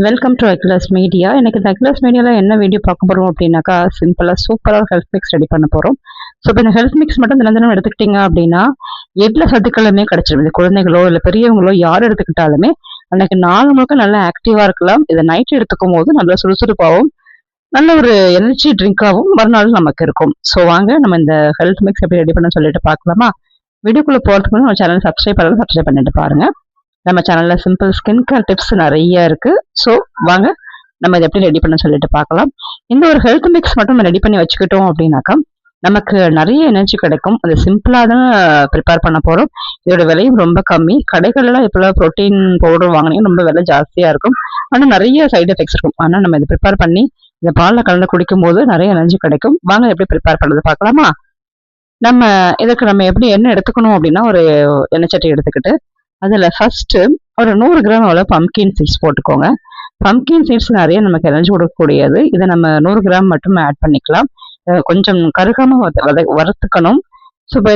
Welcome to அக்லஸ் media. எனக்கு இந்த அக்லஸ் மீடியாவில் என்ன வீடியோ பார்க்க போகிறோம் அப்படின்னாக்கா, சிம்பிளாக சூப்பராக ஹெல்த் மிக்ஸ் ரெடி பண்ண போகிறோம். ஸோ இப்போ இந்த ஹெல்த் மிக்ஸ் மட்டும் தினம் தினம் எடுத்துக்கிட்டிங்க அப்படின்னா எல்லா சத்துக்களுமே கிடச்சிடும். இந்த குழந்தைகளோ இல்லை பெரியவங்களோ யார் எடுத்துக்கிட்டாலுமே அன்னைக்கு நாள் முழுக்க நல்லா ஆக்டிவாக இருக்கலாம். இதை நைட் எடுத்துக்கும் போது நல்லா சுறுசுறுப்பாகவும் நல்ல ஒரு எனர்ஜி ட்ரிங்காகவும் மறுநாள் நமக்கு இருக்கும். ஸோ வாங்க நம்ம இந்த ஹெல்த் மிக்ஸ் எப்படி ரெடி பண்ண சொல்லிட்டு பார்க்கலாமா? வீடியோக்குள்ளே போகிறதுக்கு முன்னாடி நம்ம சேனல் சப்ஸ்கிரைப் பண்ணிட்டு பாருங்க. நம்ம சேனல்ல சிம்பிள் ஸ்கின் கேர் டிப்ஸ் நிறைய இருக்கு. ஸோ வாங்க நம்ம இதை எப்படி ரெடி பண்ண சொல்லிட்டு பார்க்கலாம். இந்த ஒரு ஹெல்த் மிக்ஸ் மட்டும் நம்ம ரெடி பண்ணி வச்சுக்கிட்டோம் அப்படின்னாக்கா நமக்கு நிறைய எனர்ஜி கிடைக்கும். அது சிம்பிளா தான் ப்ரிப்பேர் பண்ண போறோம். இதோட விலையும் ரொம்ப கம்மி. கடைகள்லாம் இப்பெல்லாம் ப்ரோட்டீன் பவுடர் வாங்கினீங்கன்னா ரொம்ப விலை ஜாஸ்தியா இருக்கும். ஆனால் நிறைய சைடு எஃபெக்ட்ஸ் இருக்கும். ஆனால் நம்ம இதை ப்ரிப்பேர் பண்ணி இந்த பாலில் கலந்து குடிக்கும் போது நிறைய எனர்ஜி கிடைக்கும். வாங்க எப்படி ப்ரிப்பேர் பண்ணுறது பார்க்கலாமா? நம்ம இதுக்கு நம்ம எப்படி எண்ணெய் எடுத்துக்கணும் அப்படின்னா, ஒரு எண்ணெய் சட்டி எடுத்துக்கிட்டு அதில் ஃபர்ஸ்ட் ஒரு 100 கிராம் அளவு பம்கின் சீட்ஸ் போட்டுக்கோங்க. பம்கின் சீட்ஸ் நிறைய நமக்கு எனர்ஜி கொடுக்கக்கூடியது. இதை நம்ம 100 கிராம் மட்டும் ஆட் பண்ணிக்கலாம். கொஞ்சம் கருகாம வறுத்துக்கணும். ஸோ இப்போ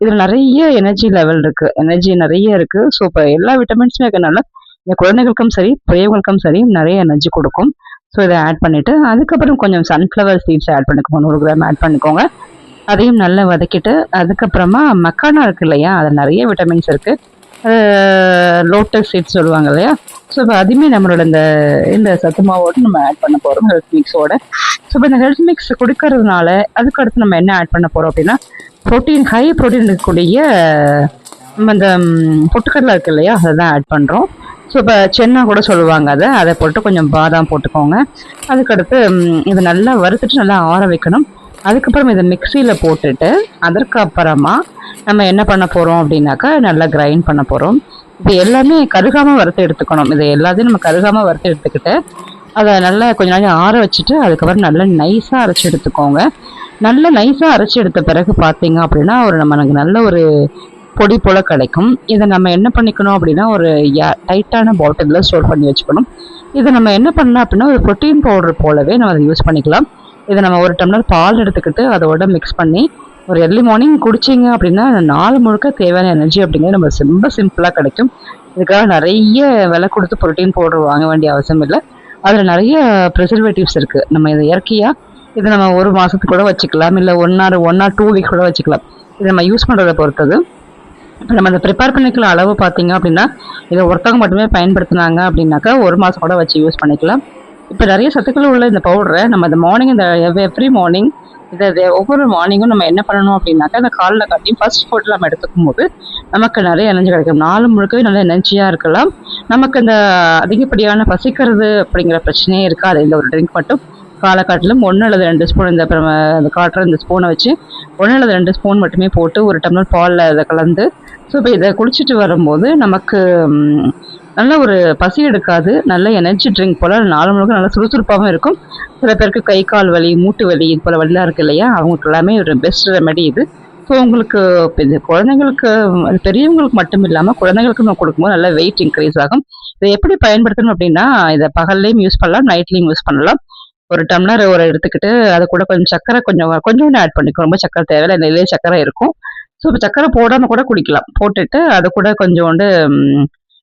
இதில் நிறைய எனர்ஜி லெவல் இருக்கு, எனர்ஜி நிறைய இருக்கு. ஸோ இப்போ எல்லா விட்டமின்ஸுமே இருக்கனால இந்த குழந்தைகளுக்கும் சரி பெரியவங்களுக்கும் சரி நிறைய எனர்ஜி கொடுக்கும். ஸோ இதை ஆட் பண்ணிட்டு அதுக்கப்புறம் கொஞ்சம் சன்ஃப்ளவர் சீட்ஸ் ஆட் பண்ணிக்கோங்க. 100 கிராம் ஆட் பண்ணிக்கோங்க. அதையும் நல்லா வதக்கிட்டு அதுக்கப்புறமா மக்கானா இருக்கு இல்லையா, அதில் நிறைய விட்டமின்ஸ் இருக்கு. லோட்டஸ் சீட்ஸ் சொல்லுவாங்க இல்லையா. ஸோ இப்போ அதுவுமே நம்மளோட இந்த சத்து மாவோடு நம்ம ஆட் பண்ண போகிறோம் ஹெல்த் மிக்ஸோட. ஸோ இப்போ இந்த ஹெல்த் மிக்ஸ் கொடுக்கறதுனால அதுக்கு அடுத்து நம்ம என்ன ஆட் பண்ண போகிறோம் அப்படின்னா, ஹை ப்ரோட்டீன் இருக்கக்கூடிய நம்ம இந்த பொட்டுக்கடலை இருக்கு இல்லையா, அதை தான் ஆட் பண்ணுறோம். ஸோ இப்போ சென்னா கூட சொல்லுவாங்க, அதை போட்டு கொஞ்சம் பாதாம் போட்டுக்கோங்க. அதுக்கடுத்து இதை நல்லா வறுத்துட்டு நல்லா ஆற வைக்கணும். அதுக்கப்புறம் இதை மிக்சியில் போட்டுட்டு அதற்கு அப்புறமா நம்ம என்ன பண்ண போகிறோம் அப்படின்னாக்கா நல்லா கிரைண்ட் பண்ண போகிறோம். இது எல்லாமே கருகாமல் வறுத்து எடுத்துக்கணும். இது எல்லாத்தையும் நம்ம கருகாமல் வறுத்து எடுத்துக்கிட்டு அதை நல்லா கொஞ்ச நாள் ஆற வச்சுட்டு அதுக்கப்புறம் நல்லா நைஸாக அரைச்சி எடுத்துக்கோங்க. நல்லா நைஸாக அரைச்சி எடுத்த பிறகு பார்த்தீங்க அப்படின்னா நமக்கு நல்ல ஒரு பொடி போல் கிடைக்கும். இதை நம்ம என்ன பண்ணிக்கணும் அப்படின்னா, ஒரு டைட்டான பாட்டிலில் ஸ்டோர் பண்ணி வச்சுக்கணும். இதை நம்ம என்ன பண்ணலாம் அப்படின்னா, ஒரு ப்ரோட்டீன் பவுடர் போலவே நம்ம அதை யூஸ் பண்ணிக்கலாம். இதை நம்ம ஒரு டம்ளர் பால் எடுத்துக்கிட்டு அதோட மிக்ஸ் பண்ணி ஒரு எர்லி மார்னிங் குடிச்சிங்க அப்படின்னா நாள் முழுக்க தேவையான எனர்ஜி அப்படிங்கிறது நம்ம ரொம்ப சிம்பிளாக கிடைக்கும். இதுக்காக நிறைய விலை கொடுத்து ப்ரோட்டீன் பவுடர் வாங்க வேண்டிய அவசியம் இல்லை. அதில் நிறைய ப்ரிசர்வேட்டிவ்ஸ் இருக்குது. நம்ம இதை இயற்கையாக இதை நம்ம ஒரு மாதத்துக்கு கூட வச்சுக்கலாம், இல்லை 1 ஆர் 2 வீக் கூட வச்சுக்கலாம். இதை நம்ம யூஸ் பண்ணுறதை பொறுத்தது. இப்போ நம்ம அதை ப்ரிப்பேர் பண்ணிக்கலாம் அளவு பார்த்தீங்க அப்படின்னா, இதை ஒருத்தவங்க மட்டுமே பயன்படுத்தினாங்க அப்படின்னாக்கா 1 மாதம் கூட வச்சு யூஸ் பண்ணிக்கலாம். இப்போ நிறைய சத்துக்கள் உள்ள இந்த பவுடரை நம்ம இந்த மார்னிங் எவ்ரி மார்னிங் இதை ஒவ்வொரு மார்னிங்கும் நம்ம என்ன பண்ணணும் அப்படின்னாக்கா, அந்த காலில் காட்டி ஃபர்ஸ்ட் ஃபுட் நம்ம எடுத்துக்கும் போது நமக்கு நிறைய எனர்ஜி கிடைக்கும். நாள் முழுக்கவே நல்ல எனர்ஜியாக இருக்கலாம். நமக்கு இந்த அதிகப்படியான பசிக்கிறது அப்படிங்கிற பிரச்சனையே இருக்காது. இந்த ஒரு ட்ரிங்க் மட்டும் காலக்காட்டிலும் 1 அல்லது 2 ஸ்பூன் இந்த காட்டுற இந்த ஸ்பூனை வச்சு 1 அல்லது 2 ஸ்பூன் மட்டுமே போட்டு ஒரு டம்ளர் பாலில் இதை கலந்து ஸோ இப்போ இதை குடிச்சிட்டு வரும்போது நமக்கு நல்ல ஒரு பசி எடுக்காது. நல்ல எனர்ஜி ட்ரிங்க் போல் நாள் முழுக்க நல்லா சுறுசுறுப்பாகவும் இருக்கும். சில பேருக்கு கை கால் வலி, மூட்டு வலி இது போல் வலிலாம் இருக்குது இல்லையா, அவங்களுக்கு எல்லாமே ஒரு பெஸ்ட் ரெமெடி இது. ஸோ உங்களுக்கு இது குழந்தைங்களுக்கு பெரியவங்களுக்கு மட்டும் இல்லாமல் குழந்தைங்களுக்கு நம்ம கொடுக்கும்போது நல்லா வெயிட் இன்க்ரீஸ் ஆகும். இதை எப்படி பயன்படுத்தணும் அப்படின்னா, இதை பகல்லையும் யூஸ் பண்ணலாம், நைட்லையும் யூஸ் பண்ணலாம். ஒரு டம்ளர் எடுத்துக்கிட்டு அது கூட கொஞ்சம் சர்க்கரை கொஞ்சோண்டு ஆட் பண்ணிக்கும். ரொம்ப சர்க்கரை தேவையில்லை, நெல்லையே சர்க்கரை இருக்கும். ஸோ இப்போ சர்க்கரை போடாமல் கூட குடிக்கலாம். போட்டுட்டு அது கூட கொஞ்சோண்டு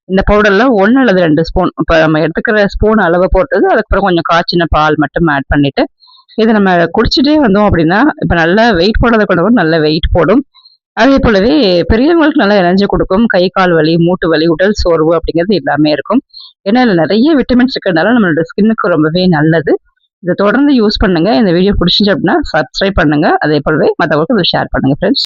இந்த பவுடரில் 1 அல்லது 2 ஸ்பூன், இப்போ நம்ம எடுத்துக்கிற ஸ்பூன் அளவை போட்டது, அதுக்கப்புறம் கொஞ்சம் காய்ச்சின பால் மட்டும் ஆட் பண்ணிவிட்டு இதை நம்ம குடிச்சிட்டே வந்தோம் அப்படின்னா இப்போ நல்லா வெயிட் போடுறதை கொண்டு நல்ல வெயிட் போடும். அதே போலவே பெரியவங்களுக்கு நல்லா எனர்ஜி கொடுக்கும். கை கால் வலி, மூட்டு வலி, உடல் சோர்வு அப்படிங்கிறது எல்லாமே இருக்கும். ஏன்னா இதில் நிறைய விட்டமின்ஸ் இருக்கிறதுனால நம்மளோட ஸ்கின்னுக்கு ரொம்பவே நல்லது. இதை தொடர்ந்து யூஸ் பண்ணுங்க. இந்த வீடியோ பிடிச்சிச்சு அப்படின்னா சப்ஸ்கிரைப் பண்ணுங்க. அதே போலவே மற்றவங்களுக்கு இதை ஷேர் பண்ணுங்க ஃப்ரெண்ட்ஸ்.